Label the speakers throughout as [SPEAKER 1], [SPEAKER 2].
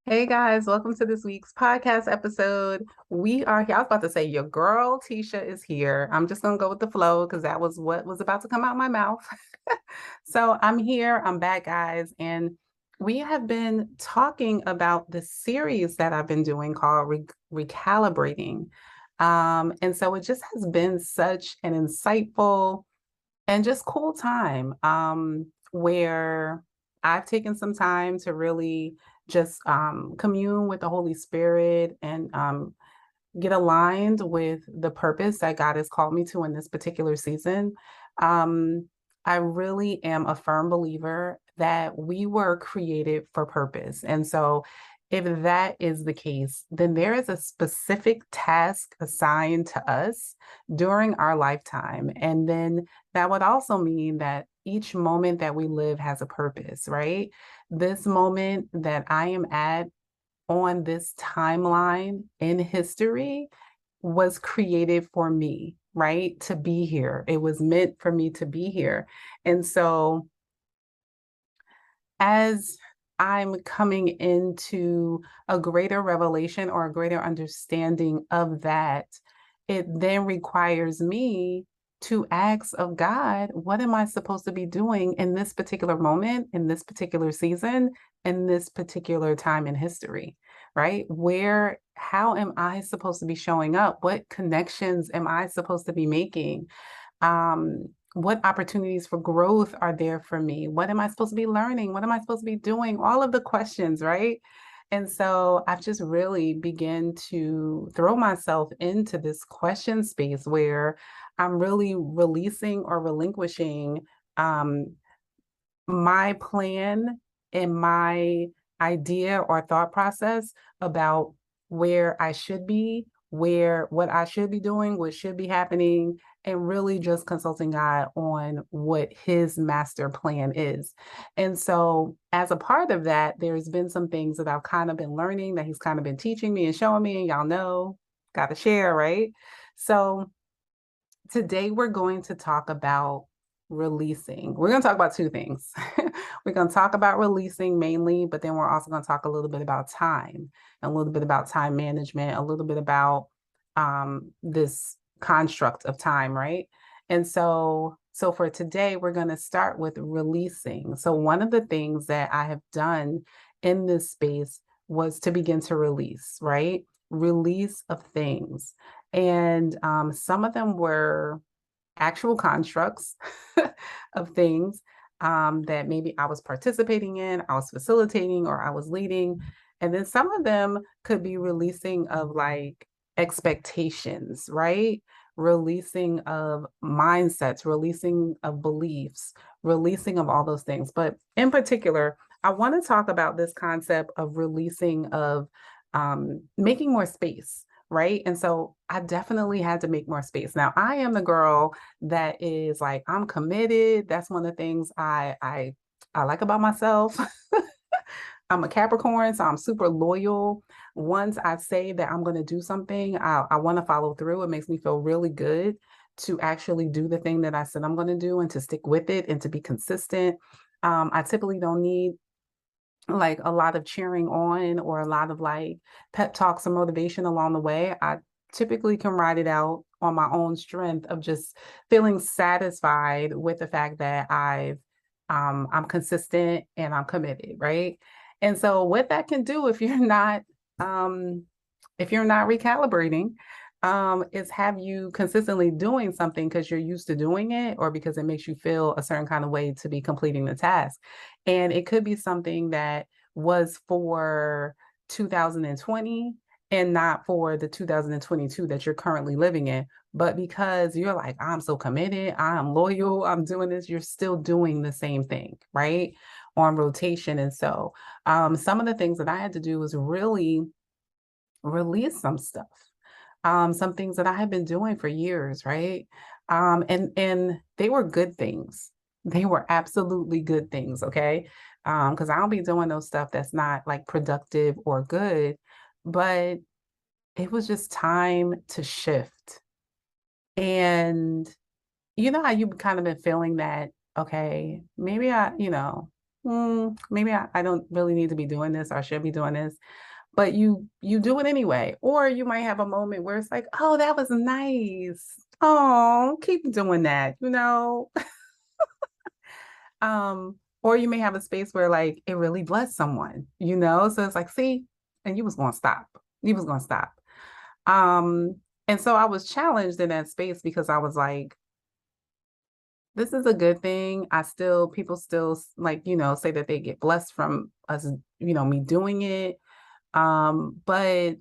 [SPEAKER 1] Hey guys, welcome to this week's podcast episode. We are here. I was about to say your girl Tisha is here. I'm just gonna go with the flow because that was what was about to come out my mouth. So I'm here, I'm back, guys, and we have been talking about the series that I've been doing called Recalibrating. And so it just has been such an insightful and just cool time where I've taken some time to really just commune with the Holy Spirit and get aligned with the purpose that God has called me to in this particular season. Um, I really am a firm believer that we were created for purpose. And so, if that is the case, then there is a specific task assigned to us during our lifetime. And then that would also mean that each moment that we live has a purpose, right? This moment that I am at on this timeline in history was created for me, right? To be here. It was meant for me to be here. And so as I'm coming into a greater revelation or a greater understanding of that, it then requires me to ask of God, what am I supposed to be doing in this particular moment, in this particular season, in this particular time in history, right? How am I supposed to be showing up? What connections am I supposed to be making? What opportunities for growth are there for me? What am I supposed to be learning? What am I supposed to be doing? All of the questions, right? And so I've just really begun to throw myself into this question space where I'm really releasing or relinquishing um, my plan and my idea or thought process about where I should be, where what I should be doing, what should be happening, and really just consulting God on what his master plan is. And so, as a part of that, there's been some things that I've kind of been learning that he's kind of been teaching me and showing me, and y'all know, got to share, right? So, today we're going to talk about releasing. We're going to talk about two things. We're going to talk about releasing mainly, but then we're also going to talk a little bit about time, a little bit about time management, a little bit about this construct of time, right? And so for today, we're going to start with releasing. So one of the things that I have done in this space was to begin to release, right? Release of things. And some of them were actual constructs of things that maybe I was participating in, I was facilitating, or I was leading. And then some of them could be releasing of like expectations, right? Releasing of mindsets, releasing of beliefs, releasing of all those things. But in particular, I want to talk about this concept of releasing of making more space, right? And so I definitely had to make more space. Now I am the girl that is like I'm committed. That's one of the things I like about myself. I'm a Capricorn, so I'm super loyal. Once I say that I'm going to do something, I want to follow through. It makes me feel really good to actually do the thing that I said I'm going to do and to stick with it and to be consistent. I typically don't need like a lot of cheering on or a lot of like pep talks or motivation along the way. I typically can ride it out on my own strength of just feeling satisfied with the fact that I'm consistent and I'm committed, right? And so what that can do um if you're not recalibrating, is have you consistently doing something because you're used to doing it or because it makes you feel a certain kind of way to be completing the task. And it could be something that was for 2020 and not for the 2022 that you're currently living in. But because you're like, I'm so committed, I'm loyal, I'm doing this, you're still doing the same thing, right? On rotation. And so some of the things that I had to do was really release some stuff, some things that I had been doing for years, right? And they were good things. They were absolutely good things, okay? Because I don't be doing those stuff that's not like productive or good, but it was just time to shift. And you know how you kind of been feeling that, okay, maybe I, maybe I don't really need to be doing this, or I should be doing this. But you do it anyway. Or you might have a moment where it's like, oh, that was nice. Oh, keep doing that, you know? Or you may have a space where like it really blessed someone, you know? So it's like, see, and you was gonna stop. You was gonna stop. And so I was challenged in that space because I was like, this is a good thing. People still like, say that they get blessed from us, me doing it. But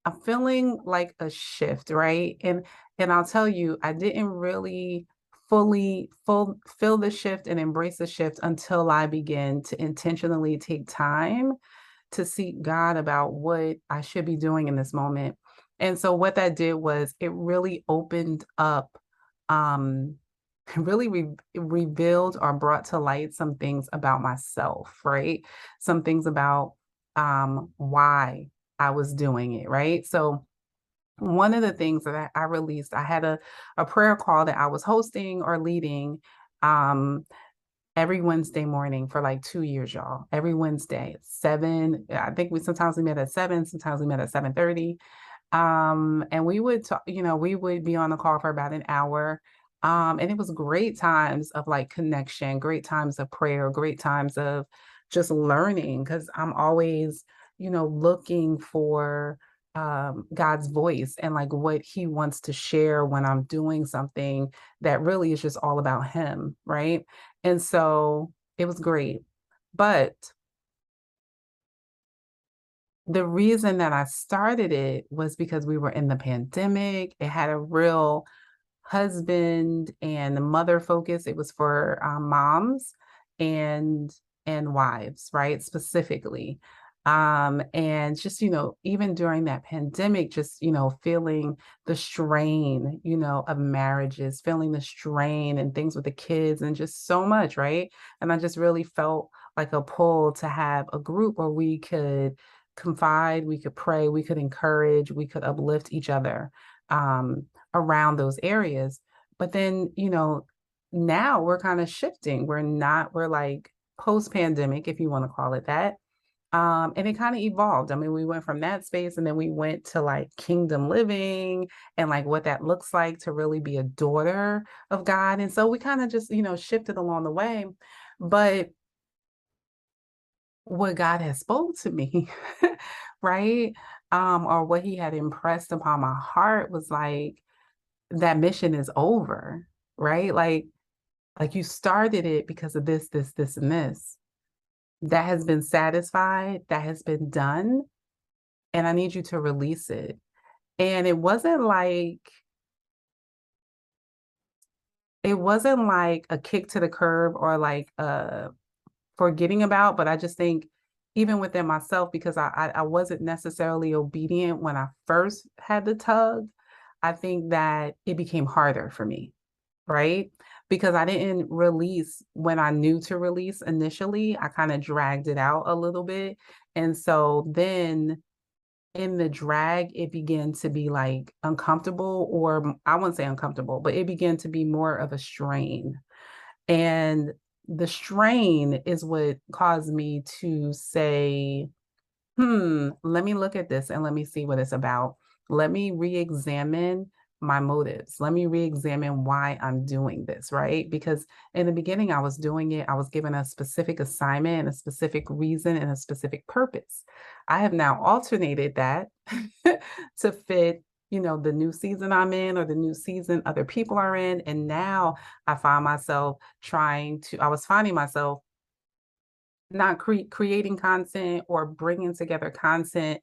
[SPEAKER 1] I'm feeling like a shift, right? And I'll tell you, I didn't really feel the shift and embrace the shift until I began to intentionally take time to seek God about what I should be doing in this moment. And so what that did was it really opened up, um, really revealed or brought to light some things about myself, right? Some things about why I was doing it, right? So one of the things that I released, I had a prayer call that I was hosting or leading um, every Wednesday morning for like 2 years, y'all. Every Wednesday, 7. I think we met at 7, sometimes we met at 7:30. And we would talk, we would be on the call for about an hour. And it was great times of like connection, great times of prayer, great times of just learning, because I'm always, looking for God's voice and like what he wants to share when I'm doing something that really is just all about him, right? And so it was great. But the reason that I started it was because we were in the pandemic. It had a real husband and mother focus. It was for moms and wives, right? Specifically. And just, even during that pandemic, just, feeling the strain, of marriages, feeling the strain and things with the kids and just so much, right? And I just really felt like a pull to have a group where we could confide, we could pray, we could encourage, we could uplift each other. Around those areas. But then, now we're kind of shifting. We're like post pandemic, if you want to call it that. And it kind of evolved. I mean, we went from that space and then we went to like kingdom living and like what that looks like to really be a daughter of God. And so we kind of just, shifted along the way. But what God has spoke to me, right? Or what he had impressed upon my heart was like, that mission is over, right? Like you started it because of this, and this. That has been satisfied, that has been done, and I need you to release it. And it wasn't like a kick to the curb or like forgetting about, but I just think even within myself, because I wasn't necessarily obedient when I first had the tug, I think that it became harder for me, right? Because I didn't release when I knew to release initially. I kind of dragged it out a little bit. And so then in the drag, it began to be like uncomfortable, or I wouldn't say uncomfortable, but it began to be more of a strain. And the strain is what caused me to say, let me look at this and let me see what it's about. Let me re-examine my motives. Let me re-examine why I'm doing this, right? Because in the beginning, I was doing it, I was given a specific assignment and a specific reason and a specific purpose. I have now alternated that to fit, the new season I'm in or the new season other people are in. And now I was finding myself not creating content or bringing together content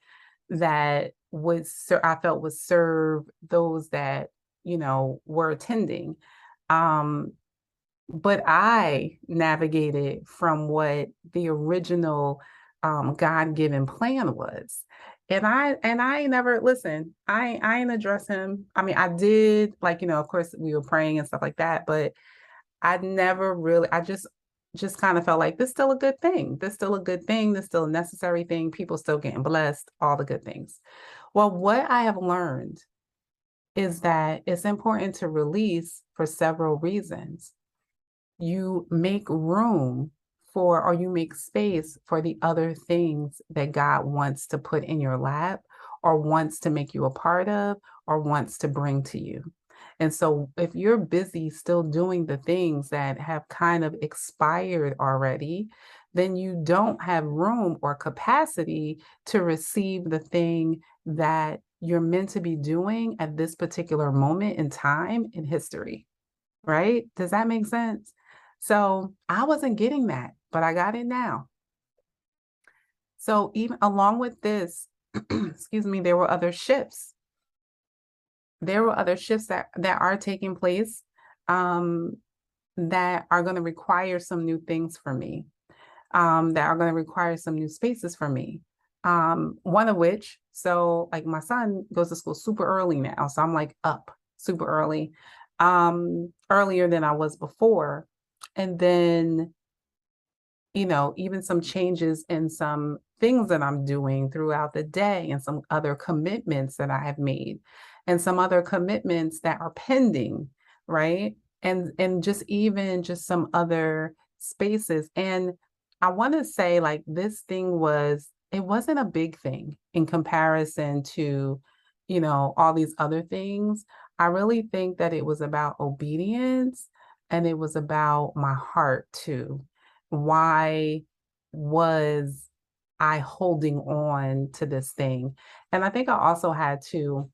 [SPEAKER 1] that I felt would serve those that were attending. Um, but I navigated from what the original God-given plan was. And I never listen. I ain't address him. I mean, I did, like, of course we were praying and stuff like that, but I never really, I just kind of felt like this still a good thing. This still a good thing. This still a necessary thing. People still getting blessed, all the good things. Well, what I have learned is that it's important to release for several reasons. You make room or you make space for the other things that God wants to put in your lap or wants to make you a part of or wants to bring to you. And so if you're busy still doing the things that have kind of expired already, then you don't have room or capacity to receive the thing that you're meant to be doing at this particular moment in time in history, right? Does that make sense? So I wasn't getting that, but I got it now. So even along with this, excuse me, there were other shifts. There were other shifts that are taking place um, that are going to require some new things for me, that are going to require some new spaces for me. One of which, so like my son goes to school super early now, so I'm like up super early, earlier than I was before. And then even some changes in some things that I'm doing throughout the day and some other commitments that I have made and some other commitments that are pending, right? And just some other spaces. And I want to say like this thing it wasn't a big thing in comparison to, all these other things. I really think that it was about obedience and it was about my heart too. Why was I holding on to this thing? And I think I also had to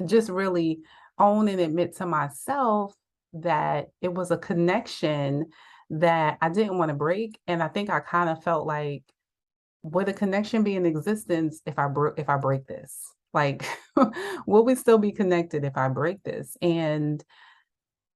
[SPEAKER 1] just really own and admit to myself that it was a connection that I didn't want to break. And I think I kind of felt like, would a connection be in existence if I break this? Like, will we still be connected if I break this? And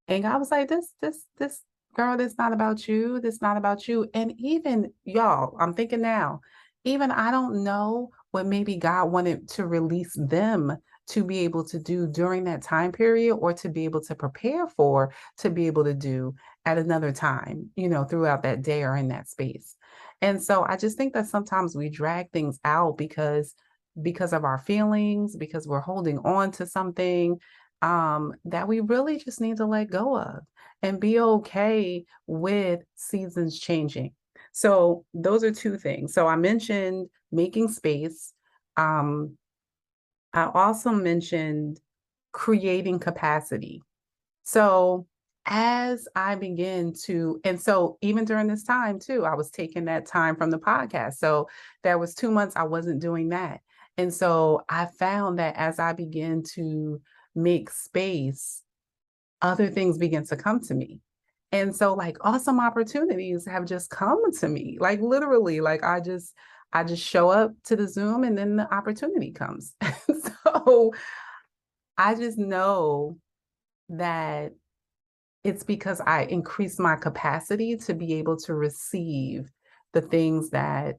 [SPEAKER 1] God was like, this girl, this not about you. This not about you. And even y'all, I'm thinking now, even I don't know what maybe God wanted to release them to be able to do during that time period or to be able to prepare for, to be able to do at another time, throughout that day or in that space. And so I just think that sometimes we drag things out because of our feelings, because we're holding on to something that we really just need to let go of and be okay with seasons changing. So those are two things. So I mentioned making space. Um, I also mentioned creating capacity. So as I begin to, and so even during this time too, I was taking that time from the podcast. So there was 2 months I wasn't doing that. And so I found that as I begin to make space, other things begin to come to me. And so like awesome opportunities have just come to me. Like literally, like I just show up to the Zoom and then the opportunity comes. So I just know that it's because I increased my capacity to be able to receive the things that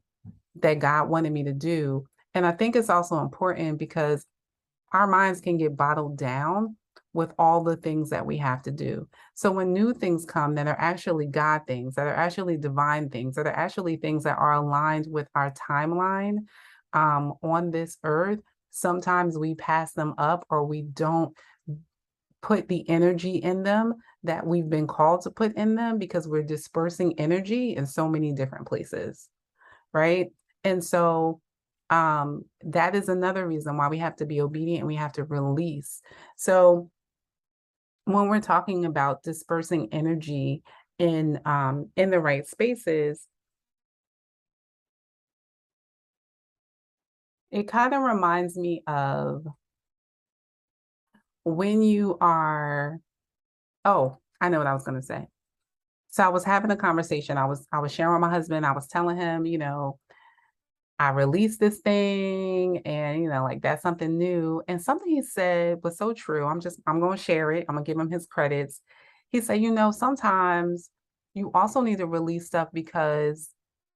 [SPEAKER 1] God wanted me to do. And I think it's also important because our minds can get bottled down with all the things that we have to do. So when new things come that are actually God things, that are actually divine things, that are actually things that are aligned with our timeline on this earth, sometimes we pass them up or we don't put the energy in them that we've been called to put in them because we're dispersing energy in so many different places, right? And so that is another reason why we have to be obedient and we have to release. So when we're talking about dispersing energy in the right spaces, it kind of reminds me of when you are, oh, I know what I was going to say. So I was having a conversation. I was sharing with my husband. I was telling him, I released this thing and like that's something new. And something he said was so true. I'm going to share it. I'm going to give him his credits. He said, sometimes you also need to release stuff because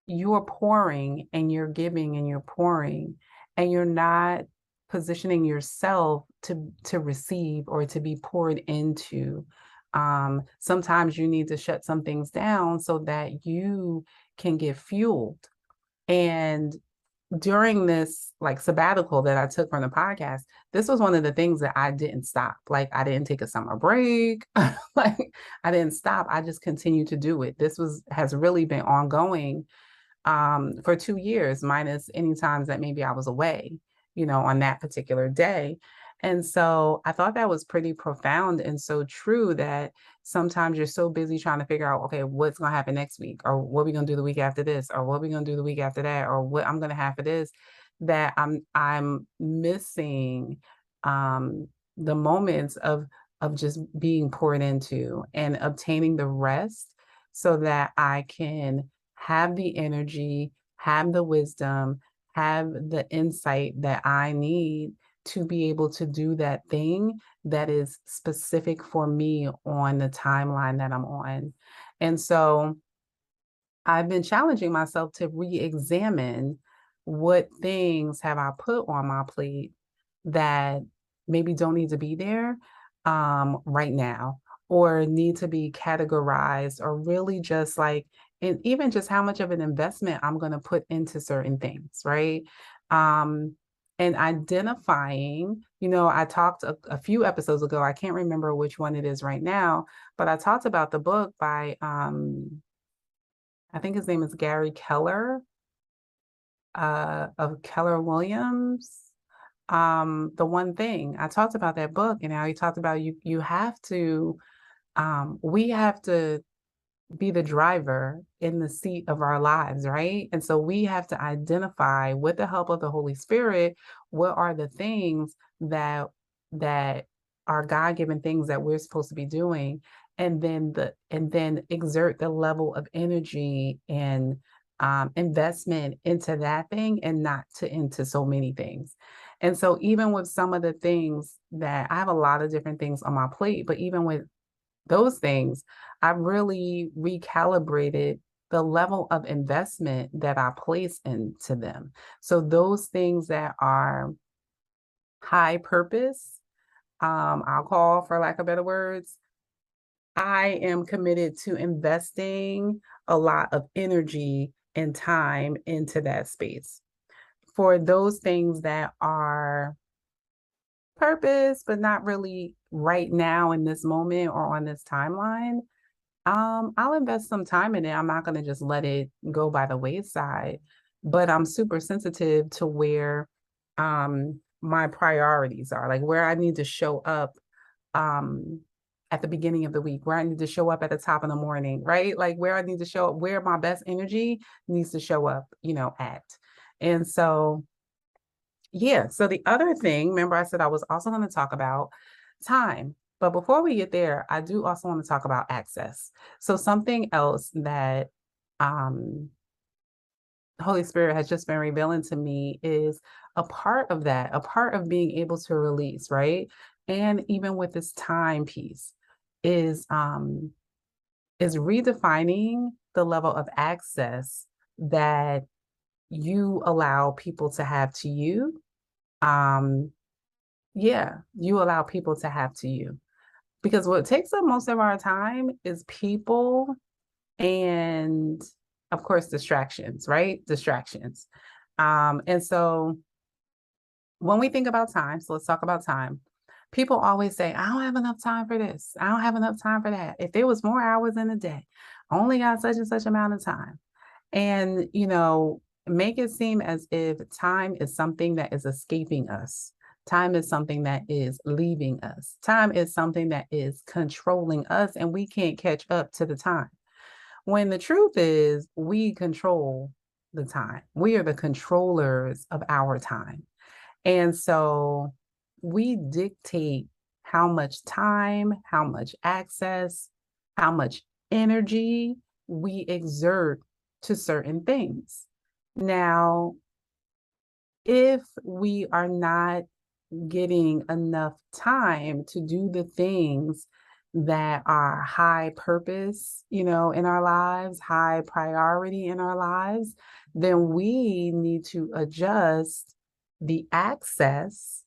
[SPEAKER 1] you're pouring and you're giving and you're pouring and you're not positioning yourself to receive or to be poured into. Sometimes you need to shut some things down so that you can get fueled. And during this like sabbatical that I took from the podcast, this was one of the things that I didn't stop. Like I didn't take a summer break. Like I didn't stop. I just continued to do it. This was has really been ongoing for 2 years, minus any times that maybe I was away, on that particular day. And so I thought that was pretty profound and so true that sometimes you're so busy trying to figure out, okay, what's going to happen next week, or what we going to do the week after this, or what we going to do the week after that, or what I'm going to have for this, that I'm missing the moments of just being poured into and obtaining the rest so that I can have the energy, have the wisdom, have the insight that I need to be able to do that thing that is specific for me on the timeline that I'm on. And so I've been challenging myself to re-examine what things have I put on my plate that maybe don't need to be there right now, or need to be categorized, or really just like, and even just how much of an investment I'm going to put into certain things, right? Um, and identifying, I talked a few episodes ago, I can't remember which one it is right now, but I talked about the book by I think his name is Gary Keller, of Keller Williams. The One Thing. I talked about that book and how he talked about you have to, we have to be the driver in the seat of our lives, right? And so we have to identify, with the help of the Holy Spirit, what are the things that are God-given things that we're supposed to be doing, and then exert the level of energy and investment into that thing, and not into so many things. And so even with some of the things that I have a lot of different things on my plate, but even with those things, I've really recalibrated the level of investment that I place into them. So those things that are high purpose, I'll call, for lack of better words, I am committed to investing a lot of energy and time into that space. For those things that are purpose, but not really right now in this moment or on this timeline, I'll invest some time in it. I'm not going to just let it go by the wayside, but I'm super sensitive to where my priorities are, like where I need to show up um at the beginning of the week, where I need to show up at the top of the morning, right? Like where I need to show up, where my best energy needs to show up, at. And so yeah. So the other thing, remember I said I was also going to talk about time. But before we get there, I do also want to talk about access. So something else that um, the Holy Spirit has just been revealing to me is a part of that, a part of being able to release, right? And even with this time piece is redefining the level of access that you allow people to have to you. um, Yeah, you allow people to have to you. Because what takes up most of our time is people and, of course, distractions, right? Distractions. And so when we think about time, so let's talk about time. People always say, I don't have enough time for this. I don't have enough time for that. If there was more hours in a day, I only got such and such amount of time. And, make it seem as if time is something that is escaping us. Time is something that is leaving us. Time is something that is controlling us, and we can't catch up to the time. When the truth is, we control the time. We are the controllers of our time. And so we dictate how much time, how much access, how much energy we exert to certain things. Now, if we are not getting enough time to do the things that are high purpose, in our lives, high priority in our lives, then we need to adjust the access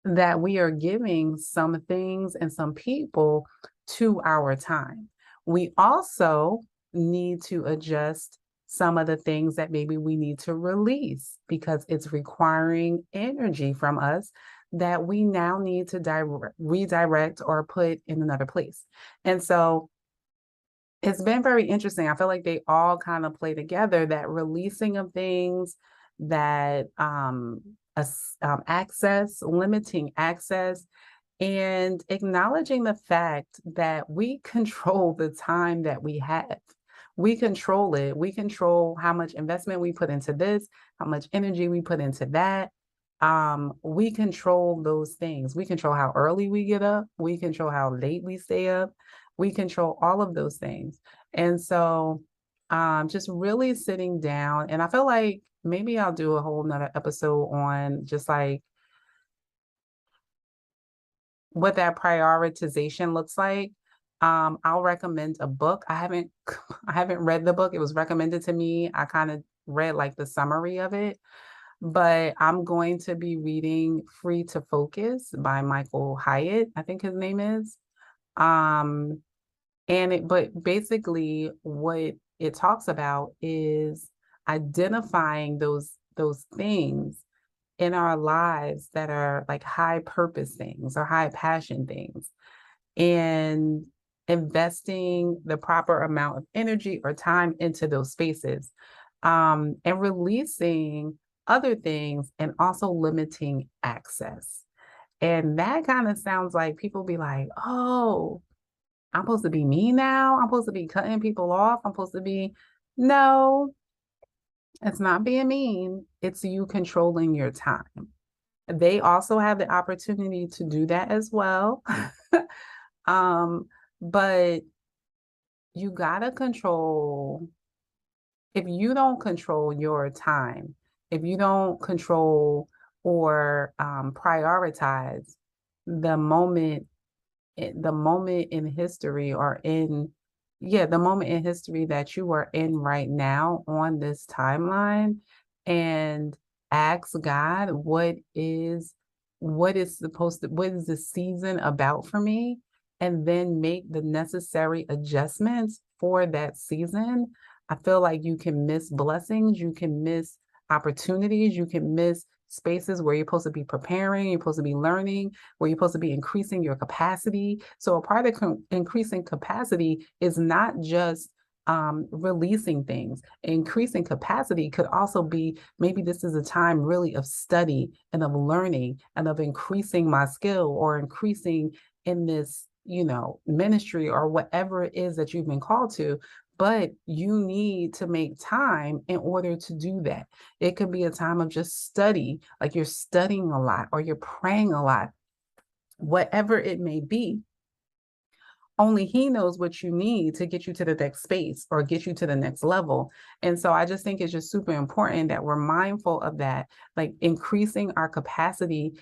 [SPEAKER 1] that we are giving some things and some people to our time. We also need to adjust some of the things that maybe we need to release because it's requiring energy from us that we now need to redirect or put in another place. And so it's been very interesting. I feel like they all kind of play together, that releasing of things, that access, limiting access, and acknowledging the fact that we control the time that we have. We control it. We control how much investment we put into this, how much energy we put into that. We control those things. We control how early we get up. We control how late we stay up. We control all of those things. And so just really sitting down, and I feel like maybe I'll do a whole nother episode on just like what that prioritization looks like. I'll recommend a book. I haven't read the book. It was recommended to me. I kind of read like the summary of it, but I'm going to be reading Free to Focus by Michael Hyatt, I think his name is. But basically what it talks about is identifying those things in our lives that are like high purpose things or high passion things, and investing the proper amount of energy or time into those spaces, and releasing other things, and also limiting access. And that kind of sounds like people be like, oh, I'm supposed to be me now. I'm supposed to be cutting people off. I'm supposed to be, no, it's not being mean. It's you controlling your time. They also have the opportunity to do that as well. But you gotta control, if you don't control your time, if you don't control or prioritize the moment, the moment in history or in, yeah, the moment in history that you are in right now on this timeline, and ask God, what is the season about for me? And then make the necessary adjustments for that season. I feel like you can miss blessings, you can miss opportunities, you can miss spaces where you're supposed to be preparing, you're supposed to be learning, where you're supposed to be increasing your capacity. So a part of increasing capacity is not just releasing things. Increasing capacity could also be, maybe this is a time really of study and of learning and of increasing my skill, or increasing in this, ministry, or whatever it is that you've been called to. But you need to make time in order to do that. It could be a time of just study, like you're studying a lot or you're praying a lot, whatever it may be. Only he knows what you need to get you to the next space or get you to the next level. And so I just think it's just super important that we're mindful of that. Like increasing our capacity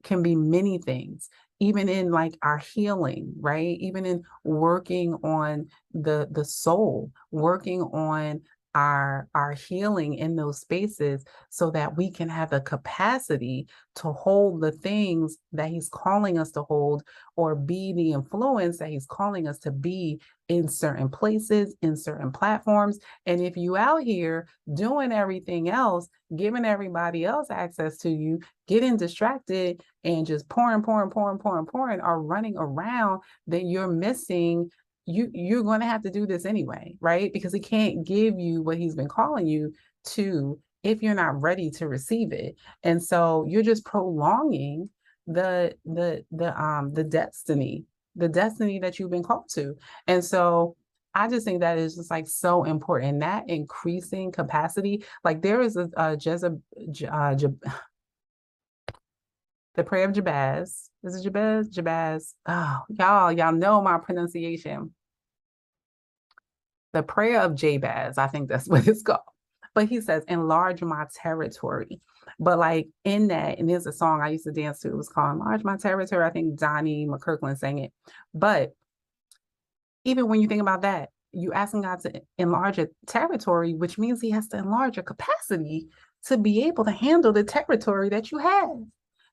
[SPEAKER 1] can be many things, even in like our healing, right? Even in working on the soul, working on our healing in those spaces, so that we can have the capacity to hold the things that he's calling us to hold, or be the influence that he's calling us to be in certain places, in certain platforms. And if you out here doing everything else, giving everybody else access to you, getting distracted and just pouring, or running around, then you're missing, you're going to have to do this anyway, right? Because he can't give you what he's been calling you to if you're not ready to receive it. And so you're just prolonging the destiny that you've been called to. And so I just think that is just like so important, that increasing capacity. Like there is the prayer of Jabez. Is it Jabez? Jabez. Oh, y'all know my pronunciation. The prayer of Jabez, I think that's what it's called. But he says, enlarge my territory. But like in that, and there's a song I used to dance to, it was called Enlarge My Territory. I think Donnie McKirkland sang it. But even when you think about that, you asking God to enlarge a territory, which means he has to enlarge your capacity to be able to handle the territory that you have.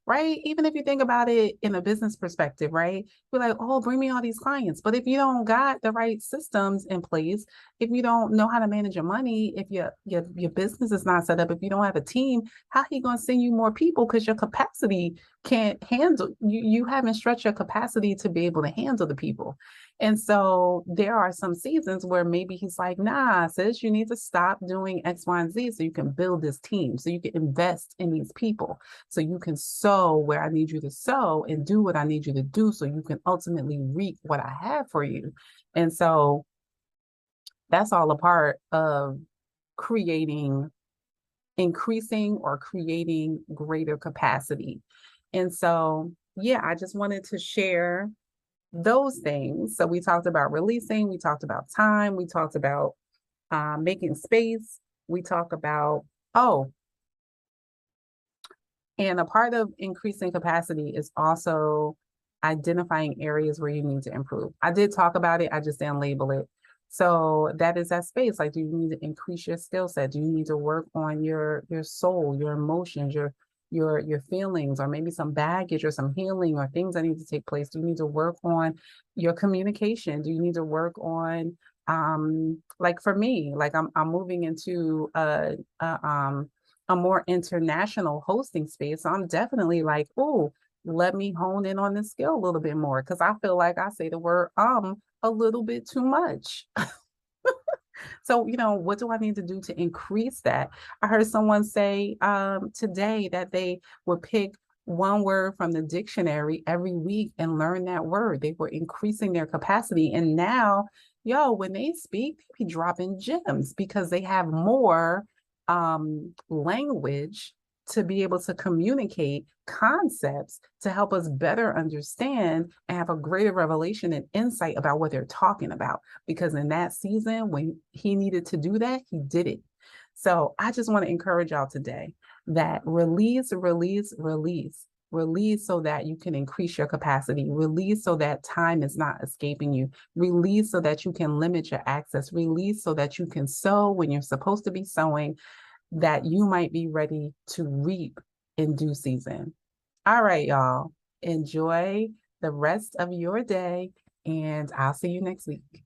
[SPEAKER 1] right? Even if you think about it in a business perspective, right? You're like, oh, bring me all these clients. But if you don't got the right systems in place, if you don't know how to manage your money, if your business is not set up, if you don't have a team, how are you going to send you more people? Because your capacity can't handle you haven't stretched your capacity to be able to handle the people. And so there are some seasons where maybe he's like, nah, sis, you need to stop doing X, Y, and Z so you can build this team, so you can invest in these people, so you can sow where I need you to sow and do what I need you to do so you can ultimately reap what I have for you. And so that's all a part of creating, increasing or creating greater capacity. And so, yeah, I just wanted to share those things. So we talked about releasing, we talked about time, we talked about making space, we talk about, oh, and a part of increasing capacity is also identifying areas where you need to improve. I did talk about it, I just didn't label it. So that is that space. Like, do you need to increase your skill set? Do you need to work on your soul, your emotions, your feelings, or maybe some baggage or some healing or things that need to take place? Do you need to work on your communication? Do you need to work on like for me, like I'm moving into a more international hosting space. So I'm definitely like, oh, let me hone in on this skill a little bit more because I feel like I say the word a little bit too much. So, what do I need to do to increase that? I heard someone say today that they would pick one word from the dictionary every week and learn that word. They were increasing their capacity. And now, when they speak, they be dropping gems because they have more language to be able to communicate concepts to help us better understand and have a greater revelation and insight about what they're talking about. Because in that season, when he needed to do that, he did it. So I just want to encourage y'all today that release, release, release. Release so that you can increase your capacity. Release so that time is not escaping you. Release so that you can limit your access. Release so that you can sow when you're supposed to be sowing, that you might be ready to reap in due season. All right, y'all. Enjoy the rest of your day, and I'll see you next week.